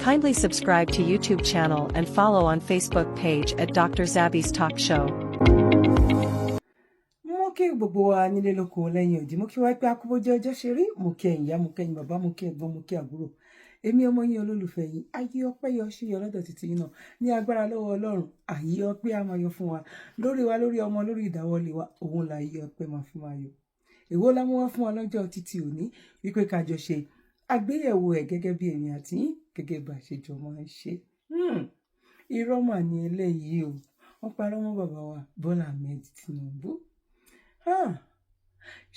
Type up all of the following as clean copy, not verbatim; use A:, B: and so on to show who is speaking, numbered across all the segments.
A: Kindly subscribe to YouTube channel and follow on Facebook page at Dr. Zabby's Talk Show.
B: Mo kí gbogbo wa nílé lóko lẹ́yìn odi, mo kí wá pé akúbójẹ́ ọjọ́ ṣe rí, mo kí ẹ̀yin ìyá, mo kí ẹ̀yin bàbá, mo kí ẹ̀gbọ́n, mo kí àbúrò. Èmi ọmọ yín olólùfẹ́ yín, ayé ọpẹ́ yọ sí yọ lọ́dọ̀ títí yín náà. Ní agbára lọ́wọ́ Ọlọ́run, ayé ọpẹ́ á máa yọ fún wa. Lórí ọmọ, lórí ìdáwọ́lé wa, òun là ayé ọpẹ́ máa fi máa yọ. Èwo la mú wá fún wa lọ́jọ́ títí òní, wípé ká jọ ṣe àgbéyẹ̀wò ẹ̀ gẹ́gẹ́ bí èmi àti yín, gẹ́gẹ́ bá ṣe jọ máa ń ṣe. Irọ́ mà ní eléyìí o. Wọ́n parọ́ mọ́ bàbá wa Bọ́lá Ahmed Tinubu.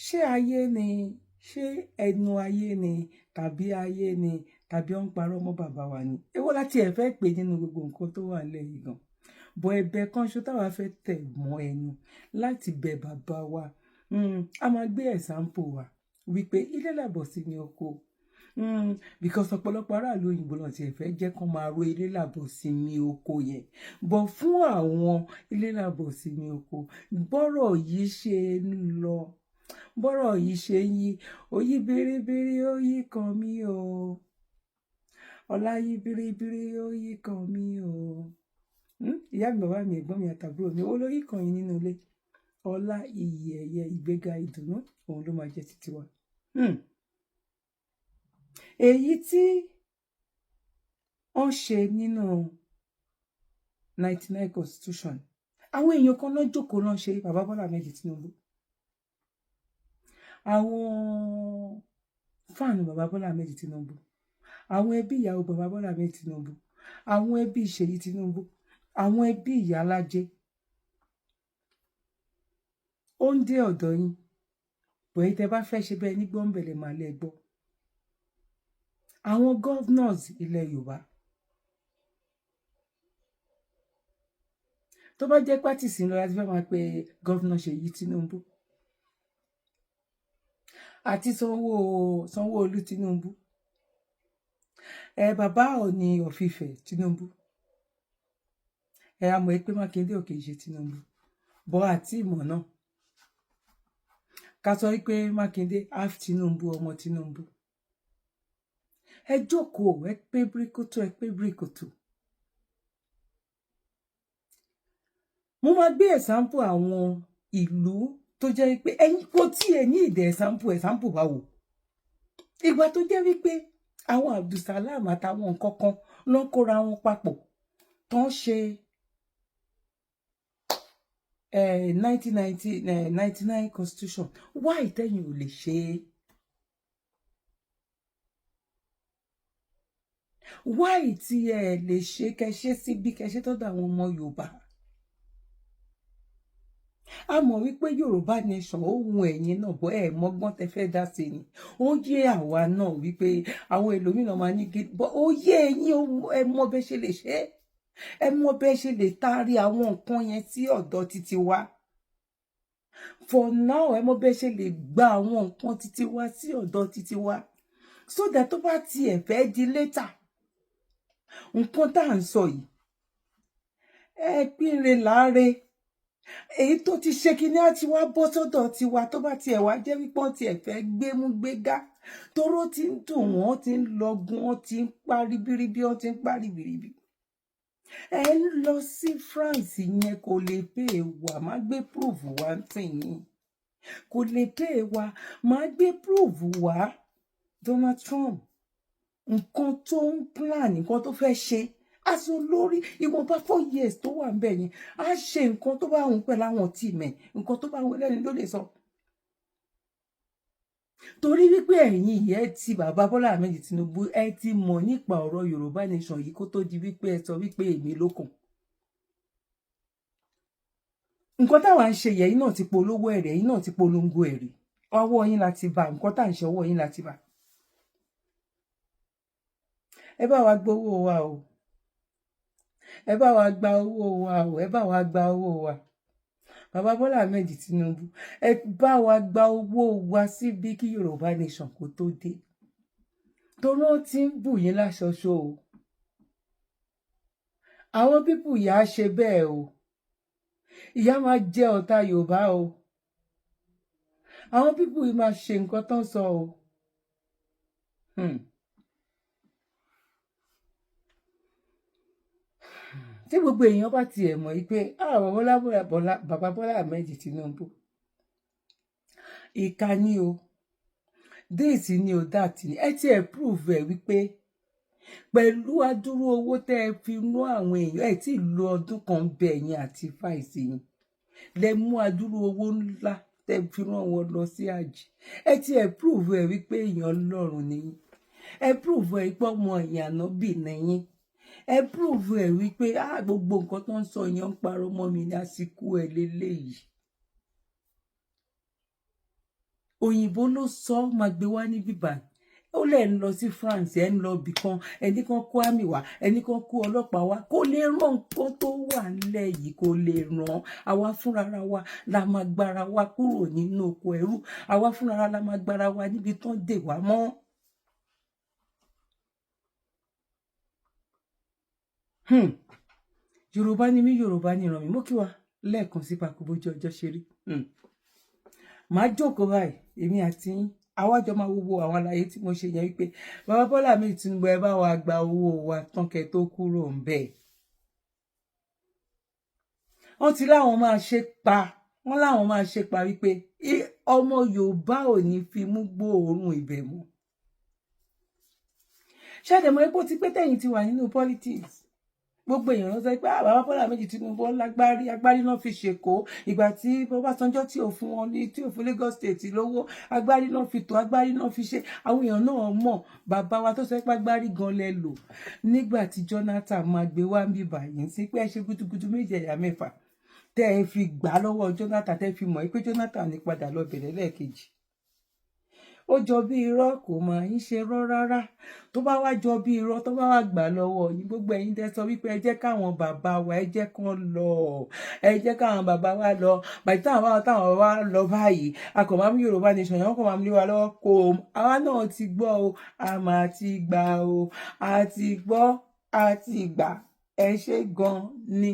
B: Ṣé ayé ni, ṣé ẹnu ayé ni, tàbí ayé ni, tàbí ó ń parọ́ mọ́ bàbá wa ni? Èwo láti ẹ̀ fẹ́ pè nínú gbogbo nǹkan tó wà lẹ́yìn gan. Bọ̀ ẹ̀bẹ̀ kan ṣo táwa fẹ́ tẹ̀ mọ́ ẹnu láti bẹ̀ bàbá wa. A máa gbé example wa wípé ilé làbọ̀ sí ní oko. Because ọ̀pọ̀lọpọ̀ aráàlú òyìnbó náà ti fẹ́ jẹ́ kó máa ro ilé làbọ̀ sí ní oko yẹn. Bọ̀ fún àwọn ilé làbọ̀ sí ní oko, bọ́rọ̀ yìí ṣe ń lọ, bọ́rọ̀ yìí ṣe ń yí, oyí biribiri ó yí kan mí o, ọlá yí biribiri ó yí kan mí o. Ìyá mi, bàbá mi, ẹ̀gbọ́n mi àtàbúrò mi, ó lórí kan yìí nínú ilé. Ọlá, iyì, ẹ̀yẹ, ìgbéga, ìdùnnú, òun ló máa jẹ́ títí wa. Èyí tí wọ́n ṣe nínú 99 constitution, àwọn èèyàn kan náà jókòó náà ṣe bàbá Bọ́lá Ahmed Tinubu. Àwọn fáànù bàbá Bọ́lá Ahmed Tinubu, àwọn ẹbí ìyàwó bàbá Bọ́lá Ahmed Tinubu, àwọn ẹbí Ṣèyí Tinubu, àwọn ẹbí ìyá alájẹ. Ó ń dé ọ̀dọ̀ yín, bọ̀ èyí tẹ́ bá fẹ́ ṣe bẹ́ẹ̀ ní gbọ́nbẹ̀lẹ̀ máa lẹ́ gbọ́. Àwọn governors ilẹ̀ Yorùbá, tó bá jẹ́ pátì sí lọ láti fẹ́ máa pe governor Ṣèyí Tinubu àti Sanwó-Olú Tinubu, bàbá Ọọ̀ni of Ifẹ̀ Tinubu, a mọ̀ pé Mákindé ò kì í ṣe Tinubu, bọ́ àti ìmọ̀ náà ká sọ wípé Mákindé half Tinubu, ọmọ Tinubu. Ẹ jókòó, ẹ pé bíríkótó, ẹ pé bíríkótó. Mo máa gbé example àwọn ìlú tó jẹ́ wípé ẹ̀yin kò tiẹ̀ ní ìdẹ̀ example báwo. Ìgbà tó jẹ́ wípé àwọn Abdulsalam àtàwọn nǹkan kan ló ń kóra wọn papọ̀ tó ń ṣe 99 constitution. Why tẹ́yin ò lè ṣe é? Why tí ẹ lè ṣe kẹ́ṣẹ́ síbi kẹ́ṣẹ́ tọ́dọ̀ àwọn ọmọ Yorùbá? A mọ̀ wípé Yorùbá nation ó wù ẹ̀yin náà, bọ́ ẹ̀ mọ́gbọ́n tẹ́ fẹ́ dá sí ni. Ó yé àwa náà wípé àwọn ẹlòmíràn máa ní gidi, bọ́ ó yé ẹ̀yin, ẹ mọ̀ bẹ́ ṣe lè ṣe é. Ẹ mọ̀ bẹ́ ṣe lè taari àwọn nǹkan yẹn sí ọ̀dọ̀ títí wa. For now, ẹ mọ̀ bẹ́ ṣe lè gba àwọn nǹkan títí wa sí ọ̀dọ̀ títí wa. So that tó bá tiẹ̀ fẹ́ di later, nǹkan tá à ń sọ yìí, ẹ pínre láre. Èyí tó ti ṣe kíní àti wá bọ́ sọ́dọ̀ tiwa, tó bá tiẹ̀ wá jẹ́ wípé wọ́n tiẹ̀ fẹ́ gbémú gbégá, tóró ti ń dùn wọ́n, ti ń lọ́gun, wọ́n ti ń parí bíríbí, wọ́n ti ń parí bíríbí. Ẹ ń lọ sí France yẹn kò lè pè wá, má gbé proof wá tìyín. Kò lè pè wá, má gbé proof wá. Donald Trump, nǹkan tó ń plan, nǹkan tó fẹ́ ṣe, aṣọ lórí ìwọ̀nba 4 years tó wà ńbẹ̀ yẹn, á ṣe nǹkan tó bá wùn pẹ̀lú àwọn tìmẹ̀, nǹkan tó bá wùn lẹ́ni ló lè sọ. Torí wípé ẹ̀yin yẹn ti bàbá Bọ́lá Ahmed Tinubu, ẹ ti mọ̀ nípa ọ̀rọ̀ Yorùbá nation yìí kó tó di wípé ẹ sọ wípé èmi ló kàn. Nǹkan táwa ń ṣe yẹn náà ti polówó ẹ̀rẹ̀, yìí náà ti polongo ẹ̀rẹ̀. Ọwọ́ yín láti bá nǹkan tá à ń ṣe, ọwọ́ yín láti bá. Ẹ bá wa gbowó wa o. Ẹ bá wa gba owó wa o, ẹ bá wa gba owó wa. Bàbá Bọ́lá Ahmed Tinubu, ẹ bá wa gba owó wa síbi kí Yorùbá nation kó tó dé. Torí wọ́n ti ń bù yín láṣọṣọ o. Àwọn pípù ìyá ṣe bẹ́ẹ̀ o. Ìyá máa jẹ ọ̀tá Yorùbá o. Àwọn pípù yìí máa ṣe nǹkan tán sọ o. tí gbogbo èèyàn bá tiẹ̀ mọ̀ yìí pé bàbá Bọ́lá Ahmed Tinubu ìka ni o déètì ni o dáàtì ni ẹ tiẹ̀ prove ẹ̀ wípé pẹ̀lú adúrú owó tẹ́ ẹ fi rán àwọn èèyàn ẹ tí ì lo ọdún kan bẹ ẹ̀yìn àti fáìsì yín lẹ mú adúrú owó ńlá tẹ́ ẹ fi rán wọn lọ sí àjì ẹ tiẹ̀ prove ẹ̀ wípé èèyàn Ọlọ́run ni yín ẹ prove ẹ̀ pé ọmọ ìyànà bì nìyín ẹ prove ẹ̀ wípé gbogbo nǹkan tó ń sọ yẹn ń parọ́ mọ́ mi ní àsìkò ẹ̀ lélẹ́yìí òyìnbó ló sọ máa gbé wá ní bíbá ó lè ń lọ sí France ẹ ń lọ bì kan ẹni kan kó àmì wá ẹni kan kó ọlọ́pàá wá kó lè ràn nǹkan tó wà nílẹ̀ yìí kó lè ràn àwa fúnra wa la máa gbára wa kúrò nínú oko ẹrú àwa fúnra la máa gbára wa níbi tán dè wá mọ́. Yorùbá ni mí Yorùbá ni ìran mi mo kí wa lẹ́ẹ̀kan sí pàkó bójú ọjọ́ ṣe rí màá jókòó báyìí èmi àti yín àwájọ máa wo àwọn àlàyé tí mo ṣe yẹn wípé bàbá Bọ́lá Ahmed Tinubu ẹ bá wa gba owó wa tán kẹ́ tó kúrò ń bẹ̀. wọ́n ti láwọn máa ṣe pa wọ́n láwọn máa ṣe pa wípé ọmọ Yorùbá ò ní fi mú gbóòórùn ibẹ̀ mọ́. ṣáàdẹ̀mọ́ epo ti pé tẹ̀yìn ti wà nínú politics gbogbo èèyàn ló sọ pé bàbá Bọ́lá Ahmed Tinubu agbárí náà fi ṣèkó ìgbà tí Ọbásanjọ́ tí ò fún wọn ní tí ò fún Lagos State lówó agbárí náà fi tó agbárí náà fi ṣe àwọn èèyàn náà mọ̀ bàbá wa tó sọ pé agbárí gan lẹ lò nígbà tí Jonathan máa gbé wá ń bí báyìí sí pé ẹ ṣe gudugudu méje ẹ̀yà mẹ́fà tẹ́ ẹ fi gbà lọ́wọ́ Jonathan tẹ́ fi mọ̀ pé Jonathan ní padà lọ bẹ̀rẹ̀ lẹ́ẹ̀kejì ó jọ bí irọ́ kò máa ń ṣe rọ́ rárá tó bá wá jọ bí irọ́ tó bá wá gbà lọ́wọ́ yín gbogbo ẹ̀yin tẹ́ sọ wípé ẹ jẹ́ káwọn bàbá wa ẹ jẹ́ kán lọ ẹ jẹ́ káwọn bàbá wa lọ bàtí táwọn wa lọ báyìí akọ̀mọ́ àmì Yorùbá nation yẹn wọ́n kọ̀ máa ń lé wa lọ́wọ́ kó àwa náà ti gbọ́ o a máa ti gbà o a ti gbọ́ a ti gbà ẹ ṣe gan ni.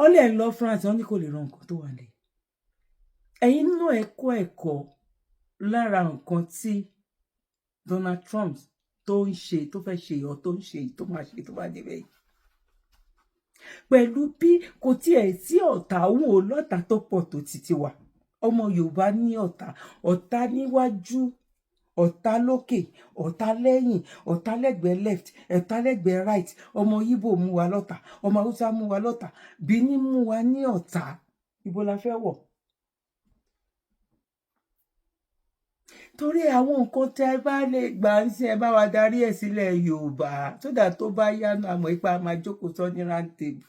B: ó lè lọ France wọ́n ní kò lè ran nǹkan tó wà lẹ́yìn ẹ̀yin náà ẹ̀kọ́ lára nǹkan tí Donald Trump tó ń ṣe tó fẹ́ ṣe ọ̀ tó ń ṣe tó máa ṣe tó bá débẹ̀ yìí pẹ̀lú bí kò tiẹ̀ sí ọ̀tá òun ò lọ́tà tó pọ̀ tó títí wà ọmọ Yorùbá ní ọ̀tá níwájú ọ̀tá lókè ọ̀tá lẹ́yìn ọ̀tá lẹ́gbẹ̀ẹ́ left ọ̀tá lẹ́gbẹ̀ẹ́ right ọmọ Yíbò mú wa lọ́tà ọmọ Haúsá mú wa lọ́tà Bìní mú wa ní ọ̀tá ibo la fẹ́ wọ̀. torí àwọn nǹkan tẹ́ bá lè gbà ń sin ẹ bá wa darí ẹ̀ sílẹ̀ Yorùbá sódà tó bá yánu àmọ́ ipa máa jókòó sọ ní rántébù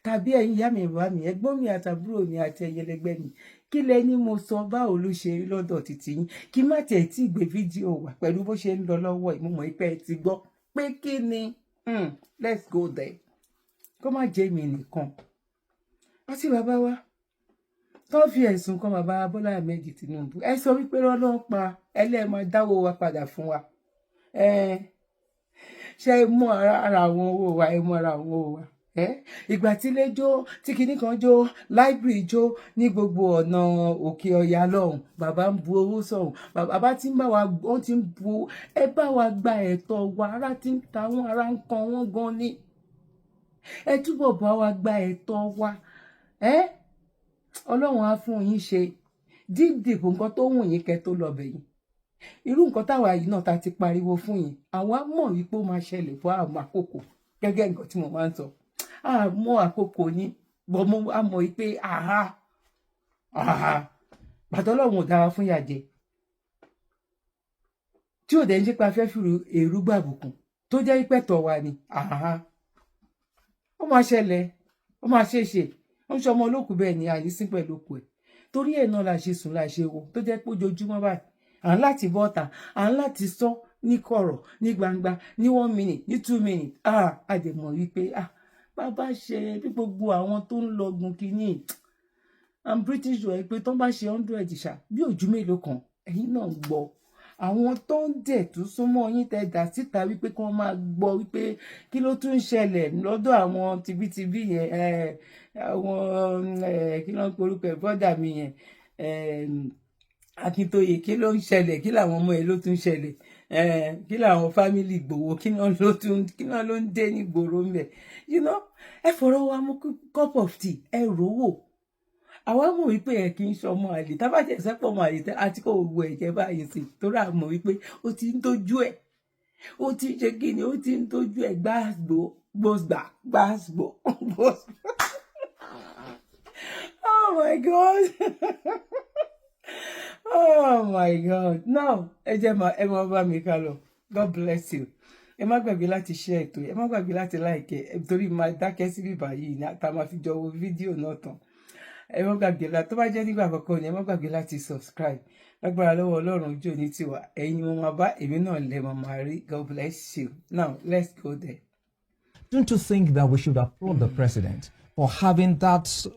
B: tàbí ẹ̀yin ìyá mi bàbá mi ẹ̀gbọ́n mi àtàbúrò mi àti ẹyẹlẹgbẹ́ mi kí lẹ ní mo sọ báwo ló ṣe rí lọ́dọ̀ títí yín kí má tiẹ̀ tí gbé fídíò wá pẹ̀lú bó ṣe ń lọ lọ́wọ́ ìmúmọ̀ ìpẹ́ ti gbọ́ pé kí ni let's go there kó má jẹ́ mi nìkan àti bàbá wa tó fi ẹ̀sùn kan bàbá Bọ́lá Ahmed Tinubu ẹ sọ wípé lọ́lọ́run pa ẹlẹ́ẹ̀mọ dáwó wa padà fún wa ṣe mú ara àwọn owó wa ẹ mú ara àwọn owó wa ìgbà tí ilé jó tí kinní kan jó library jó ní gbogbo ọ̀nà òkè ọ̀yà lọ́hùn bàbá ń bu owó sọ̀hún bàbá tí ń bá wa wọ́n ti ń bu ẹ bá wa gba ẹ̀tọ́ wa ara tí ń ta wọ́n ara ń kan wọ́n gan ni ẹ túbọ̀ bá wa gba ẹ̀tọ́ wa Ọlọ́run á fún yín ṣe dídìbò nǹkan tó wù yín kẹ́ tó lọ bẹ̀yìn irú nǹkan táwa yìí náà ta ti pariwo fún yín àwa mọ̀ wípé ó máa ṣẹlẹ̀ fún àmọ́ àkókò gẹ́gẹ́ nǹkan tí mo máa ń sọ àmọ́ àkókò ní bọ́ mo á mọ̀ wípé bàtọ́ Ọlọ́run ò dára fún yàjẹ́ tí ò dẹ̀ ń jẹ́ pé a fẹ́ fi èrú gbàbùkún tó jẹ́ ìpẹ́tọ̀ wa ni ó máa ṣẹlẹ̀ ó máa ṣeéṣe ó ń ṣe ọmọ olókù bẹ́ẹ̀ ni àyè sí pẹ̀lú òkú ẹ̀ torí ẹ̀ náà la ṣe sùn la ṣe wo tó jẹ́ pé ojoojúmọ́ báyìí à ń láti bọ́ta à ń láti sọ ní kọ̀rọ̀ ní gbangba ní 1 minute ní 2 minutes a dẹ̀ mọ̀ wípé bàbá ṣe bí gbogbo àwọn tó ń lọgun kínní I'm British sure pé tó bá ṣe 100 ṣá bí ojú mélòó kan ẹ̀yin náà gbọ́ àwọn tó ń dẹ̀ tó súnmọ́ yín tẹ́ dà síta wípé kí wọ́n máa gbọ́ wípé kí ló tún ń ṣẹlẹ̀ lọ́dọ̀ àwọn tibítibí yẹn àwọn kí ló ń porúkọ ẹ̀ bọ́dà mi yẹn Akíntóyè kí ló ń ṣẹlẹ̀ kí làwọn ọmọ ẹ ló tún ṣẹlẹ̀ kí làwọn fámìlì Ìgbòho kí náà ló ń dé nígboro ń bẹ̀ ẹ fọ̀rọ̀ wa mú cup of tea ẹ rò wò àwa mọ̀ wípé ẹ kì í ṣọmọ àlè tábàjẹ́ sẹ́pọ̀ ọmọ àlè àti kò gbogbo ẹ̀jẹ̀ báyìí sí torí a mọ̀ wípé ó ti ń tójú ẹ̀ ó ti ń ṣe kí ni ó ti ń tójú ẹ̀ gbàsgbò. Oh my God. Oh my God. Now, ẹ máa bá mi ká lọ. God bless you. Ẹ má gbàgbé láti share ètò. Ẹ má gbàgbé láti like ẹ torí máa dákẹ́ sí bíbá yìí ní tá máa fi jọ wo fídíò náà tán. Ẹ má gbàgbé tó bá jẹ́ nígbà àkọ́kọ́ ni ẹ má gbàgbé láti subscribe. Lágbára lọ́wọ́ Ọlọ́run ojú òní tiwa. Ẹ̀yin ni mo máa bá èmi náà lẹ máa rí. God bless you. Now, let's go there.
C: Don't you think that we should applaud the president for having that,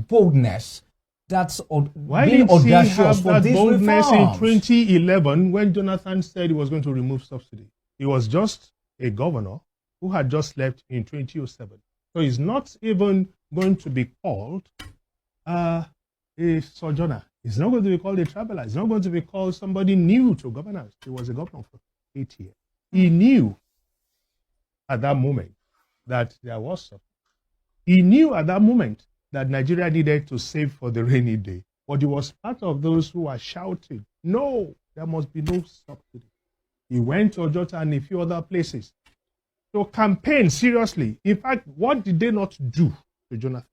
C: boldness? That's
D: Why
C: being
D: did he
C: audacious
D: have
C: for
D: that
C: these
D: boldness
C: reforms?
D: in 2011 when Jonathan said he was going to remove subsidy? He was just a governor who had just left in 2007. So he's not even going to be called a sojourner. He's not going to be called a traveler. He's not going to be called somebody new to governance. He was a governor for 8 years. He knew at that moment that there was something. He knew at that moment that Nigeria needed to save for the rainy day. But he was part of those who were shouting, no, there must be no subsidy. He went to Ojota and a few other places to campaign seriously. In fact, what did they not do to Jonathan?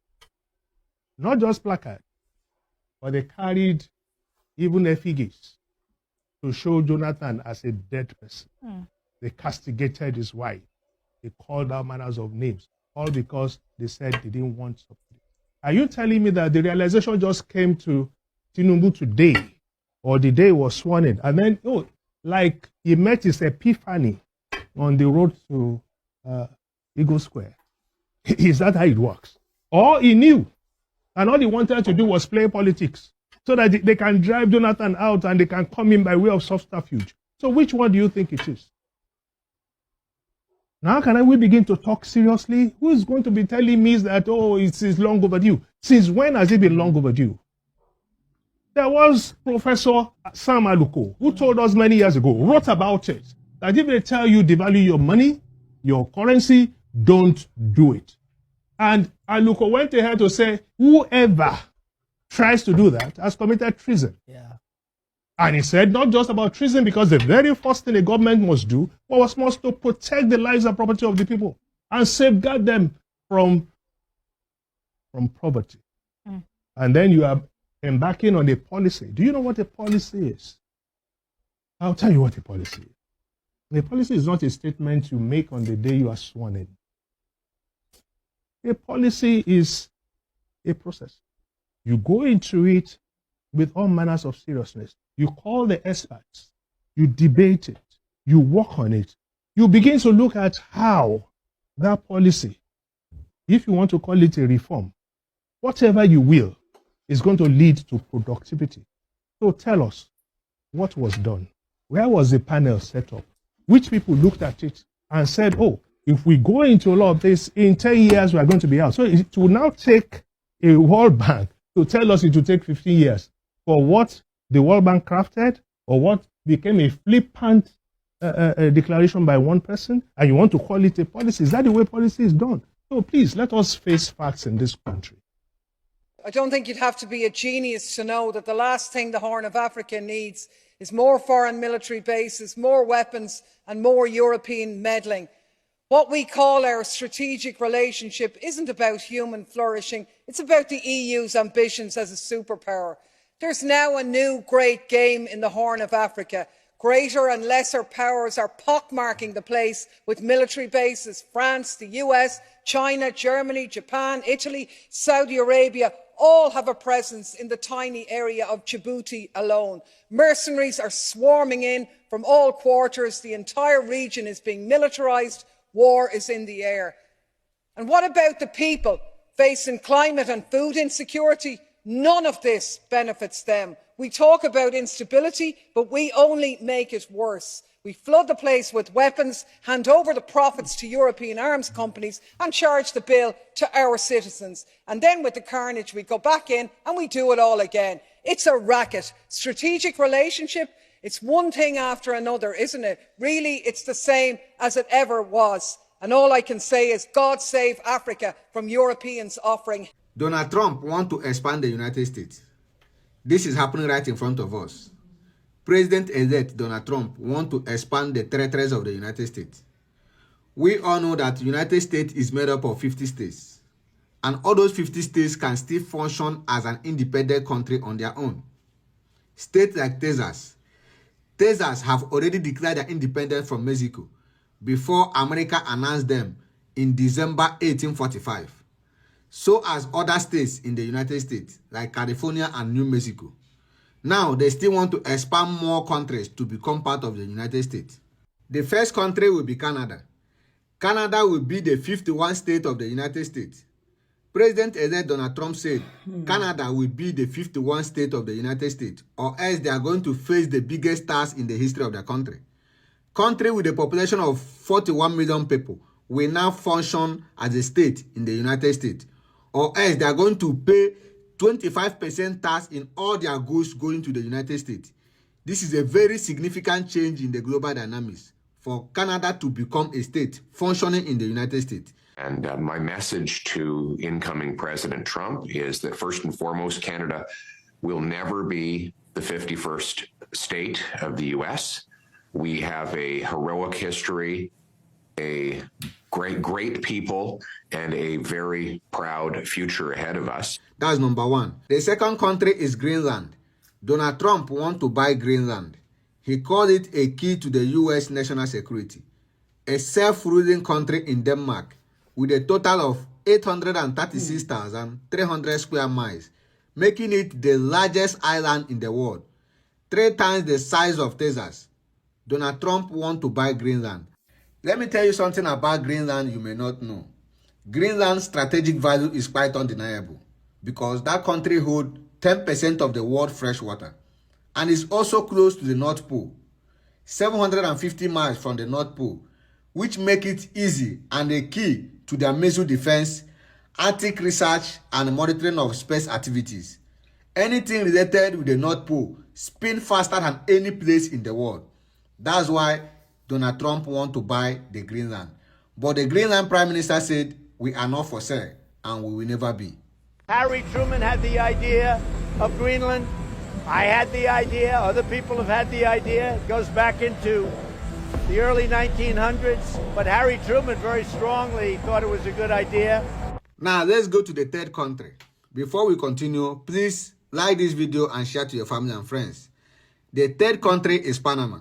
D: Not just placard, but they carried even effigies to show Jonathan as a dead person. They castigated his wife. They called out manners of names, all because they said they didn't want subsidy. Are you telling me that the realization just came to Tinubu today, or the day was sworn in, and then, like he met his epiphany on the road to Eagle Square? Is that how it works? Or he knew, and all he wanted to do was play politics, so that they can drive Jonathan out and they can come in by way of subterfuge. So which one do you think it is? Now can we begin to talk seriously? Who is going to be telling me that, it is long overdue? Since when has it been long overdue? There was Professor Sam Aluko, who told us many years ago, wrote about it, that if they tell you devalue your money, your currency, don't do it. And Aluko went ahead to say, whoever tries to do that has committed treason.
C: Yeah.
D: And he said not just about treason, because the very first thing a government must do was to protect the lives and property of the people and safeguard them from poverty. And then you are embarking on a policy. Do you know what a policy is? I'll tell you what a policy is. A policy is not a statement you make on the day you are sworn in. A policy is a process. You go into it with all manners of seriousness. You call the experts, you debate it, you work on it. You begin to look at how that policy, if you want to call it a reform, whatever you will, is going to lead to productivity. So tell us, what was done? Where was the panel set up? Which people looked at it and said, if we go into a lot of this, in 10 years we are going to be out. So it will now take a World Bank to tell us it will take 15 years for what the World Bank crafted, or what became a flippant declaration by one person, and you want to call it a policy. Is that the way policy is done? So please, let us face facts in this country.
E: I don't think you'd have to be a genius to know that the last thing the Horn of Africa needs is more foreign military bases, more weapons and more European meddling. What we call our strategic relationship isn't about human flourishing, it's about the EU's ambitions as a superpower. There's now a new great game in the Horn of Africa. Greater and lesser powers are pockmarking the place with military bases. France, the US, China, Germany, Japan, Italy, Saudi Arabia all have a presence in the tiny area of Djibouti alone. Mercenaries are swarming in from all quarters. The entire region is being militarised. War is in the air. And what about the people facing climate and food insecurity? None of this benefits them. We talk about instability, but we only make it worse. We flood the place with weapons, hand over the profits to European arms companies and charge the bill to our citizens. And then with the carnage, we go back in and we do it all again. It's a racket. Strategic relationship, it's one thing after another, isn't it? Really, it's the same as it ever was. And all I can say is, God save Africa from Europeans offering.
F: Donald Trump wants to expand the United States. This is happening right in front of us. President-elect Donald Trump wants to expand the territories of the United States. We all know that the United States is made up of 50 states. And all those 50 states can still function as an independent country on their own. States like Texas have already declared their independence from Mexico before America announced them in December 1845. So as other states in the United States, like California and New Mexico. Now, they still want to expand more countries to become part of the United States. The first country will be Canada. Canada will be the 51st state of the United States. President-elect Donald Trump said Canada will be the 51st state of the United States, or else they are going to face the biggest tax in the history of the country. Country with a population of 41 million people will now function as a state in the United States, or else they are going to pay 25% tax in all their goods going to the United States. This is a very significant change in the global dynamics for Canada to become a state functioning in the United States.
G: And my message to incoming President Trump is that first and foremost, Canada will never be the 51st state of the U.S. We have a heroic history, a great people, and a very proud future ahead of us.
F: That's number one. The second country is Greenland. Donald Trump wants to buy Greenland. He called it a key to the U.S. national security. A self-ruling country in Denmark with a total of 836,300 square miles, making it the largest island in the world, 3 times the size of Texas. Donald Trump wants to buy Greenland. Let me tell you something about Greenland you may not know. Greenland's strategic value is quite undeniable because that country holds 10% of the world's fresh water and is also close to the North Pole, 750 miles from the North Pole, which make it easy and a key to their missile defense, Arctic research, and monitoring of space activities. Anything related with the North Pole spin faster than any place in the world. That's why Donald Trump wants to buy the Greenland. But the Greenland Prime Minister said, we are not for sale, and we will never be.
H: Harry Truman had the idea of Greenland. I had the idea. Other people have had the idea. It goes back into the early 1900s. But Harry Truman very strongly thought it was a good idea.
F: Now, let's go to the third country. Before we continue, please like this video and share to your family and friends. The third country is Panama.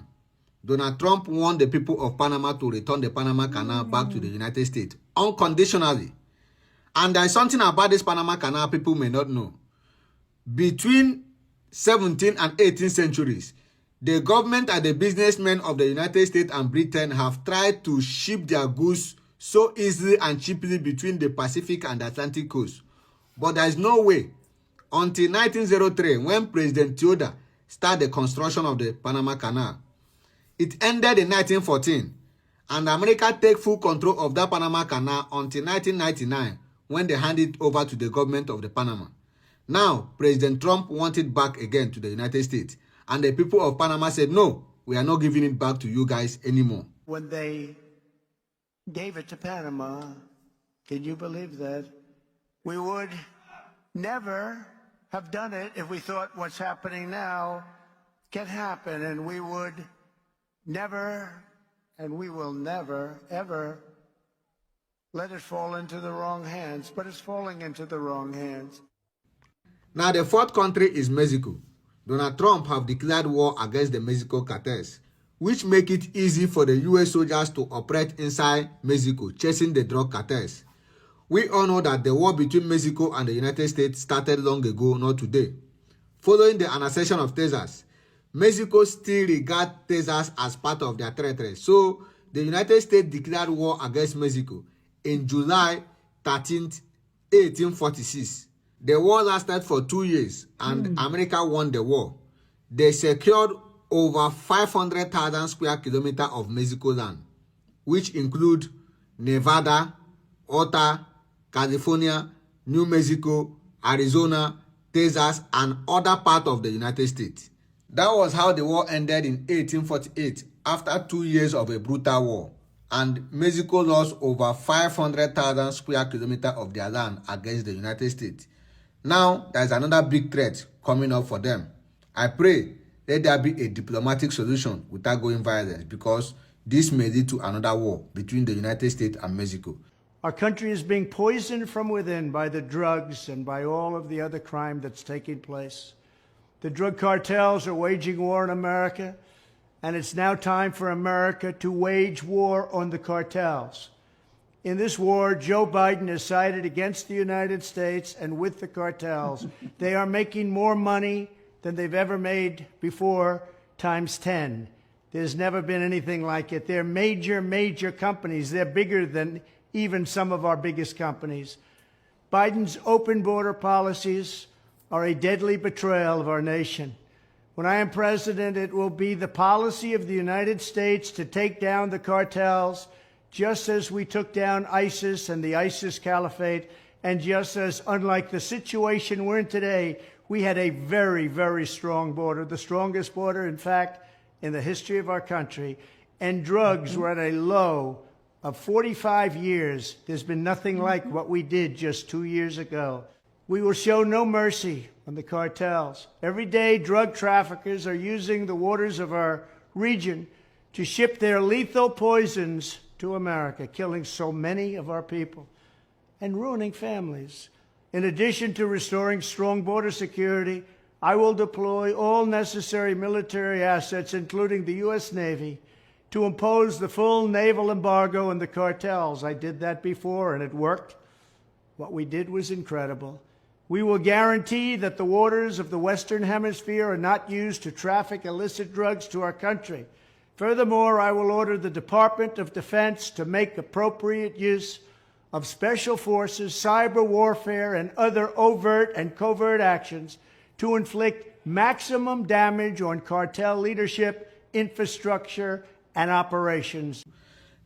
F: Donald Trump wants the people of Panama to return the Panama Canal back to the United States unconditionally. And there is something about this Panama Canal people may not know. Between 17th and 18th centuries, the government and the businessmen of the United States and Britain have tried to ship their goods so easily and cheaply between the Pacific and the Atlantic coast. But there is no way until 1903 when President Theodore started the construction of the Panama Canal. It ended in 1914, and America take full control of that Panama Canal until 1999 when they handed it over to the government of the Panama. Now, President Trump wanted it back again to the United States, and the people of Panama said, no, we are not giving it back to you guys anymore.
H: When they gave it to Panama, can you believe that? We would never have done it if we thought what's happening now can happen, and we would never, and we will never, ever let it fall into the wrong hands, but it's falling into the wrong hands.
F: Now, the fourth country is Mexico. Donald Trump have declared war against the Mexico cartels, which make it easy for the U.S. soldiers to operate inside Mexico, chasing the drug cartels. We all know that the war between Mexico and the United States started long ago, not today. Following the annexation of Texas, Mexico still regards Texas as part of their territory. So, the United States declared war against Mexico in July 13th, 1846. The war lasted for 2 years, and America won the war. They secured over 500,000 square kilometers of Mexico land, which include Nevada, Utah, California, New Mexico, Arizona, Texas, and other parts of the United States. That was how the war ended in 1848 after 2 years of a brutal war, and Mexico lost over 500,000 square kilometers of their land against the United States. Now, there is another big threat coming up for them. I pray let there be a diplomatic solution without going violent, because this may lead to another war between the United States and Mexico.
H: Our country is being poisoned from within by the drugs and by all of the other crime that's taking place. The drug cartels are waging war in America, and it's now time for America to wage war on the cartels. In this war, Joe Biden has sided against the United States and with the cartels. They are making more money than they've ever made before, times 10. There's never been anything like it. They're major, major companies. They're bigger than even some of our biggest companies. Biden's open border policies are a deadly betrayal of our nation. When I am president, it will be the policy of the United States to take down the cartels, just as we took down ISIS and the ISIS caliphate, and just as, unlike the situation we're in today, we had a very, very strong border, the strongest border, in fact, in the history of our country, and drugs were at a low of 45 years. There's been nothing like what we did just 2 years ago. We will show no mercy on the cartels. Every day, drug traffickers are using the waters of our region to ship their lethal poisons to America, killing so many of our people and ruining families. In addition to restoring strong border security, I will deploy all necessary military assets, including the U.S. Navy, to impose the full naval embargo on the cartels. I did that before, and it worked. What we did was incredible. We will guarantee that the waters of the Western Hemisphere are not used to traffic illicit drugs to our country. Furthermore, I will order the Department of Defense to make appropriate use of special forces, cyber warfare, and other overt and covert actions to inflict maximum damage on cartel leadership, infrastructure, and operations.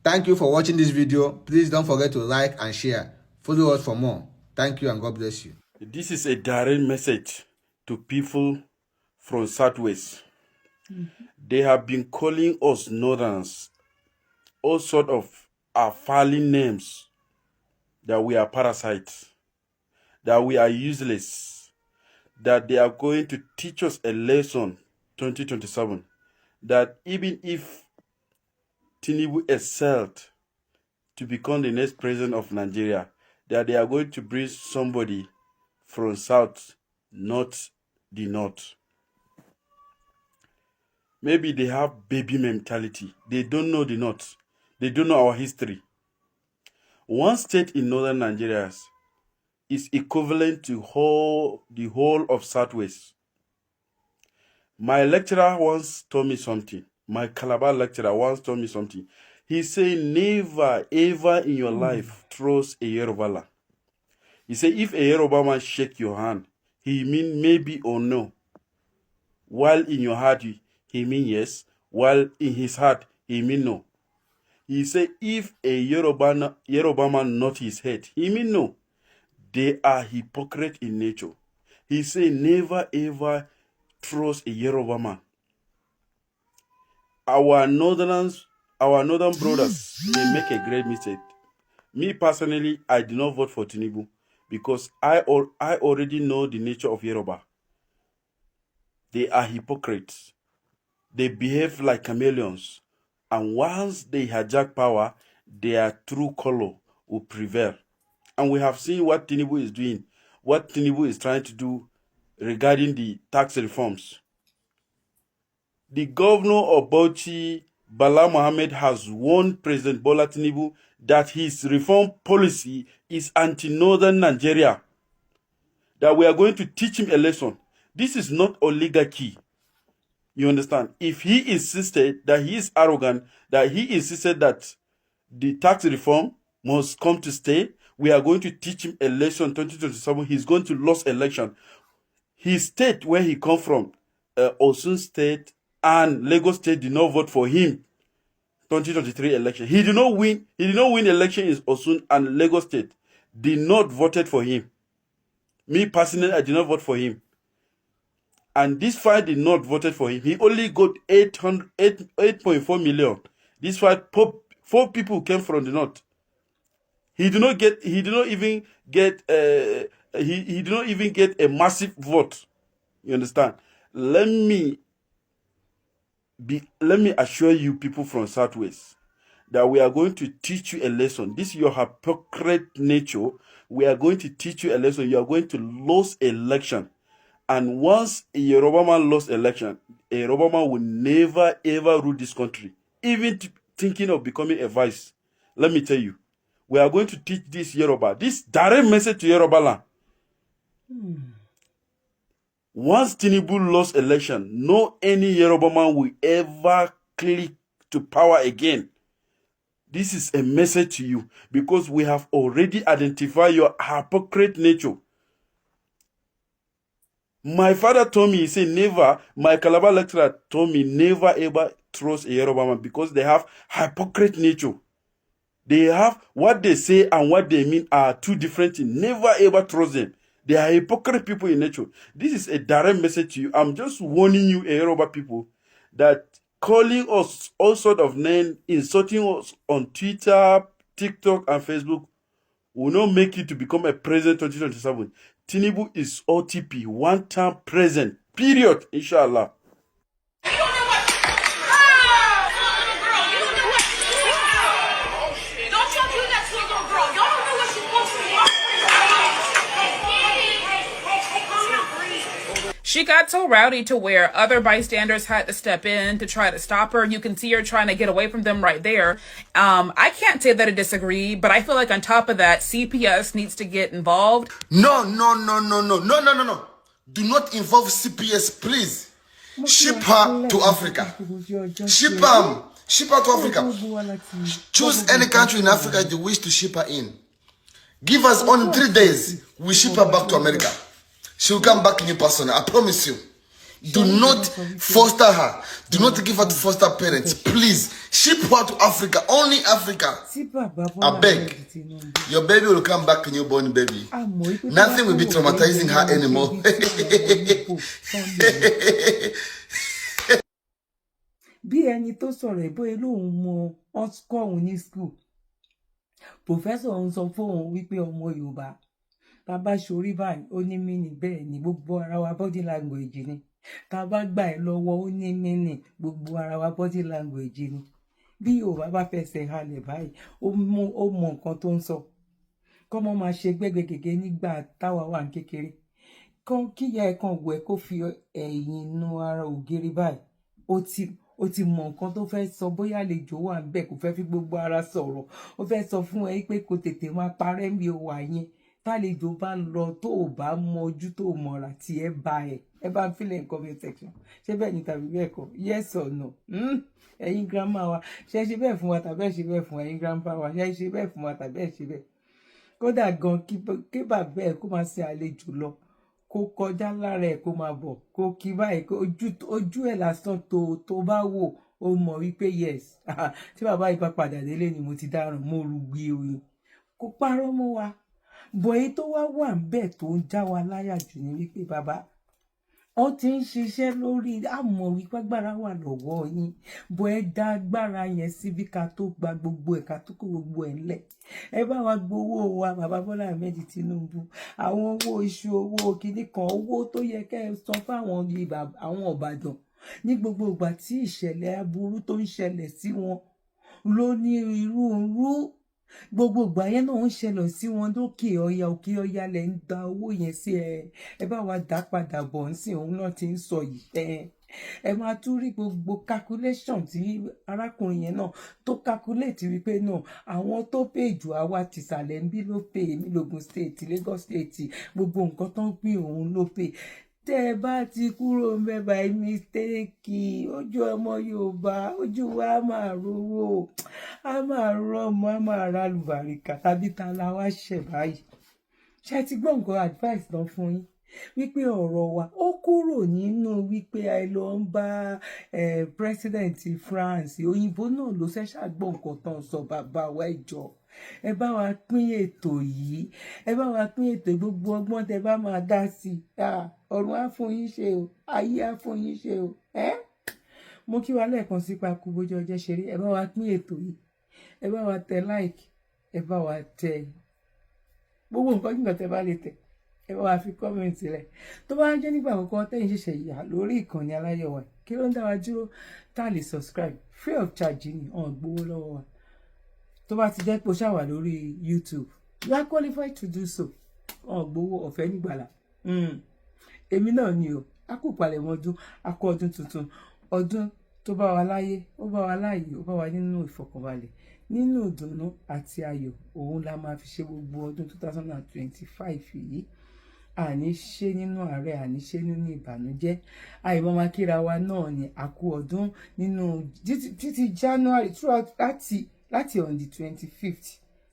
F: Thank you for watching this video. Please don't forget to like and share. Follow us for more. Thank you and God bless you.
I: This is a direct message to people from Southwest. They have been calling us Northerners all sort of failing names, that we are parasites, that we are useless, that they are going to teach us a lesson 2027, that even if Tinubu excelled to become the next president of Nigeria, that they are going to bring somebody from South, not the North. Maybe they have baby mentality. They don't know the North. They don't know our history. One state in northern Nigeria is equivalent to the whole of Southwest. My lecturer once told me something. My Calabar lecturer once told me something. He said, never, ever in your life trust a Yoruba land. He said, if a Yoruba man shake your hand, he mean maybe or no. While in your heart, he mean yes. While in his heart, he mean no. He said, if a Yoruba man nod his head, he mean no. They are hypocrite in nature. He said, never ever trust a Yoruba man. Our northern brothers, they make a great mistake. Me personally, I did not vote for Tinubu because I already know the nature of Yoruba. They are hypocrites. They behave like chameleons. And once they hijack power, their true color will prevail. And we have seen what Tinubu is doing, what Tinubu is trying to do regarding the tax reforms. The governor of Bauchi, Bala Mohammed, has warned President Bola Tinubu that his reform policy is anti-northern Nigeria, that we are going to teach him a lesson. This is not oligarchy. You understand? If he insisted that he is arrogant, that he insisted that the tax reform must come to stay, we are going to teach him a lesson 2027. He's going to lose election. His state where he come from, Osun State and Lagos State did not vote for him 2023 election. He did not win. He did not win election in Osun and Lagos State. Did not voted for him. Me personally, I did not vote for him. And this fight did not voted for him. He only got 8.4 million. This fight, four people came from the north. He did not even get a massive vote. You understand? Let me assure you people from Southwest that we are going to teach you a lesson. This is your hypocrite nature. We are going to teach you a lesson. You are going to lose election. And once a Yoruba man lost election, a Yoruba man will never ever rule this country. Even thinking of becoming a vice. Let me tell you. We are going to teach this Yoruba. This direct message to Yoruba land. Once Tinubu lost election, no any Yoruba man will ever click to power again. This is a message to you because we have already identified your hypocrite nature. My father told me, he said never, my Calabar lecturer told me never ever trust a Yoruba man because they have hypocrite nature. They have what they say and what they mean are two different things. Never ever trust them. They are hypocrite people in nature. This is a direct message to you. I'm just warning you, Yoruba people, that calling us all sort of names, insulting us on Twitter, TikTok, and Facebook will not make you to become a president 2027. Tinubu is OTP, one-time president, period, inshallah.
J: She got so rowdy to where other bystanders had to step in to try to stop her. You can see her trying to get away from them right there. I can't say that I disagree, but I feel like on top of that, CPS needs to get involved.
K: No. Do not involve CPS, please. Ship her to Africa. Ship her to Africa. Choose any country in Africa you wish to ship her in. Give us only 3 days. We ship her back to America. She'll come back new person. I promise you. Do not foster her. Do not give her to foster parents. Please. Ship her to Africa. Only Africa. I beg. Your baby will come back newborn baby. Nothing will be traumatizing her anymore.
B: Bí ẹni tó sọ̀rọ̀ ìbò lóun mọ ọ̀sùkọ̀ òun ní school. Professor òun sọ fún òun wípé ọmọ Yorùbá. Tá bá ṣorí báyìí ó ní mí ní bẹ́ẹ̀ ni gbogbo ara wa body language ni. Tá bá gbà ẹ́ lọ́wọ́ ó ní mí ní gbogbo ara wa body language ni. Bí Yorùbá bá fẹsẹ̀ halẹ̀ báyìí ó mọ nǹkan tó ń sọ. Kọ́mọ máa ṣe gbẹ́gbẹ́gẹ́gẹ́ nígbà táwa wà ní kékeré. Kíyà ẹ̀ kan wẹ̀ kó fi ẹ̀yìn nu ara ògiri báyìí. Ó ti mọ nǹkan tó fẹ́ sọ bóyá àlejò wà ńbẹ̀ kò fẹ́ fi gbogbo ara sọ̀rọ̀. Ó fẹ́ sọ fún ẹ pé kó tètè máa parẹ́ bí ó wà yẹn. Tálejò bá lọ tó ò bá mọjú tó mọ̀ra tí ẹ bá ń fílẹ̀ in comment section. Ṣé bẹ́ẹ̀ ni tàbí bẹ́ẹ̀ kọ́? Yes or no? Ẹ̀yin grandma wa ṣé ṣe bẹ́ẹ̀ fún wa tàbí ẹ ṣe bẹ́ẹ̀ fún wa? Ẹ̀yin grandpa wa ṣé ṣe bẹ́ẹ̀ fún wa tàbí ẹ ṣe bẹ́ẹ̀? Kódà gan kí bàbá ẹ kó máa ṣe àlejò lọ kó kọjá lára ẹ kó máa bọ̀ kó kí báyìí ojú ẹ̀ lásán tó bá wò ó mọ̀ wípé yes tí bàbá yìí bá padà délé ni mo ti dáràn mo rú gbé oyin kó parọ́ mọ́ wa. Bọ̀ èyí tó wà ńbẹ̀ tó ń já wa láyà jù ní wípé bàbá wọ́n ti ń ṣiṣẹ́ lórí àmọ́ wípé agbára wà lọ́wọ́ yín bọ̀ ẹ dá agbára yẹn síbi ká tó gba gbogbo ẹ̀ ká tó kó gbogbo ẹ̀ ńlẹ̀. Ẹ bá wa gbowó wa bàbá Bọ́lá Ahmed Tinubu àwọn owó iṣu owó kìíní kan owó tó yẹ kẹ́ ẹ san fáwọn àwọn Ìbàdàn ní gbogbo ìgbà tí ìṣẹ̀lẹ̀ aburú tó ń ṣẹlẹ̀ sí wọn ló ní irú gbogbo ìgbà yẹn náà ń ṣẹlẹ̀ sí wọn lókè ọya òkè ọya lẹ̀ ń da owó yẹn sí ẹ bá wa dá padà bọ̀ ń sìn òun náà ti ń sọ yìí ẹ máa tún rí gbogbo calculation tí arákùnrin yẹn náà tó calculate wípé náà àwọn tó pè jù àwa tìsàlẹ̀ ń bí ló pè èmi l'Ògùn state Lagos state gbogbo nǹkan tó ń pín òun ló pè. Tẹ́ ẹ bá ti kúrò ńbẹ̀ by mistake ojú ọmọ Yorùbá ojú wa á máa rówó á máa rọ́mọ á máa ra lùbàríkà tàbí ta la wá ṣẹ̀ báyìí. Ṣé ti gbọ́ nǹkan advice náà fún yín wípé ọ̀rọ̀ wa ó kúrò nínú wípé a lọ ń bá president France òyìnbó náà ló ṣẹ̀ṣẹ̀ gbọ́ nǹkan tán sọ bàbá wa ìjọ ẹ bá wa pín ètò yìí ẹ bá wa pín ètò gbogbo ọgbọ́n tẹ bá máa dá sí ọ̀run á fún yín ṣe o ayé á fún yín ṣe o mo kí wa lẹ́ẹ̀kan sí pakú bójú ọjọ́ ṣeré ẹ bá wa pín ètò yìí ẹ bá wa tẹ like ẹ bá wa tẹ gbogbo nǹkan nígbà tẹ bá lè tẹ ẹ bá wa fi comment rẹ̀ tó bá ń jẹ́ nígbà àkọ́kọ́ tẹ́yìn ṣẹ̀ṣẹ̀ yà lórí ìkànnì Aláyọ̀ wa kí ló ń dá wa dúró tá a lè subscribe free of charge ni ọ̀n gbowó lọ́wọ́ wa tó bá ti jẹ́ pé o ṣàwà lórí YouTube you are qualified to do so ọ̀n gbowó ọ̀fẹ́ nígbàlà èmi náà ni o a kò palẹ̀ mọ́ ọdún a kó ọdún tuntun ọdún tó bá wa láyé ó bá wa láàyè ó bá wa nínú ìfọ̀kànbalẹ̀ nínú ìdùnnú àti ayọ̀ òun la máa fi ṣe gbogbo ọdún 2025 yìí àní ṣe nínú àárẹ̀ àní ṣe nínú ìbànújẹ́ àìmọ́ máa kíra wa náà ni àkú ọdún nínú títí January throughout láti on the 25th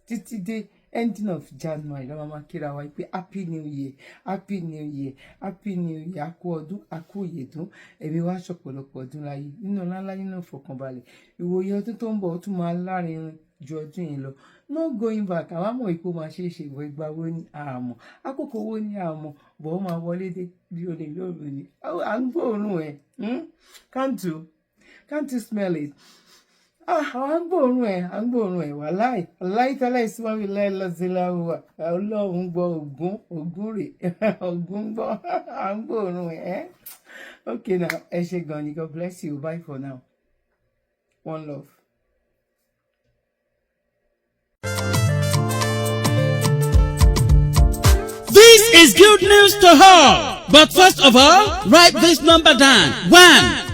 B: títí dé ending of January la máa kíra wa pé happy new year happy new year happy new year àkú ọdún àkú ìyèdún ẹ̀mí wa ṣọ̀pọ̀lọpọ̀ ọdún láyé nínú ńláńlá nínú ìfọ̀kànbalẹ̀ ìwòye ọdún tó ń bọ̀ ó tún máa lárinrin ju ọdún yìí lọ no going back àwọn àmọ́ ìpò máa ṣe é ṣe ìwọ ìgbà wo ni àmọ́ àkókò wo ni àmọ́ bọ̀ ó máa wọlé dé bí olè lóru ni à ń gbóòórùn ẹ̀ can't you smell it à ń gbóòórùn ẹ̀ wàláì tọ́lá ìsúnmọ́bí láì lọ sí láwùwà ọlọ́run gbọ́ ògún rè ògún gbọ́ à ń gbóòórùn ẹ̀ okay now ẹ ṣé gan ni God bless you bye for now one love.
L: This is good news to all. But first of all, write this number down.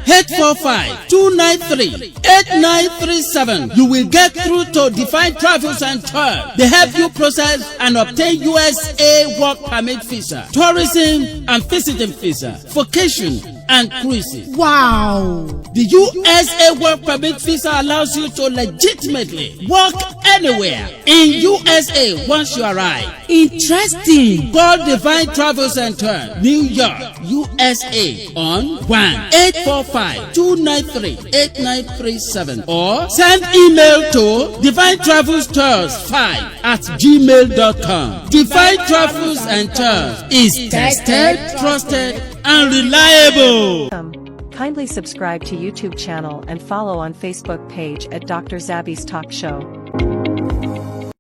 L: 1-845-293-8937. You will get through to Define Travels and Tours. They help you process and obtain USA work permit visa, tourism and visiting visa, vacation and cruises. Wow! The USA work permit visa allows you to legitimately work anywhere in USA once you arrive. Interesting. Call Divine Travel Center, New York, USA on 1-845-293-8937 or send email to divinetravelstours5@gmail.com. Divine Travels and Tours is tested, trusted, and reliable.
A: Kindly subscribe to YouTube channel and follow on Facebook page at Dr. Zabby's Talk Show.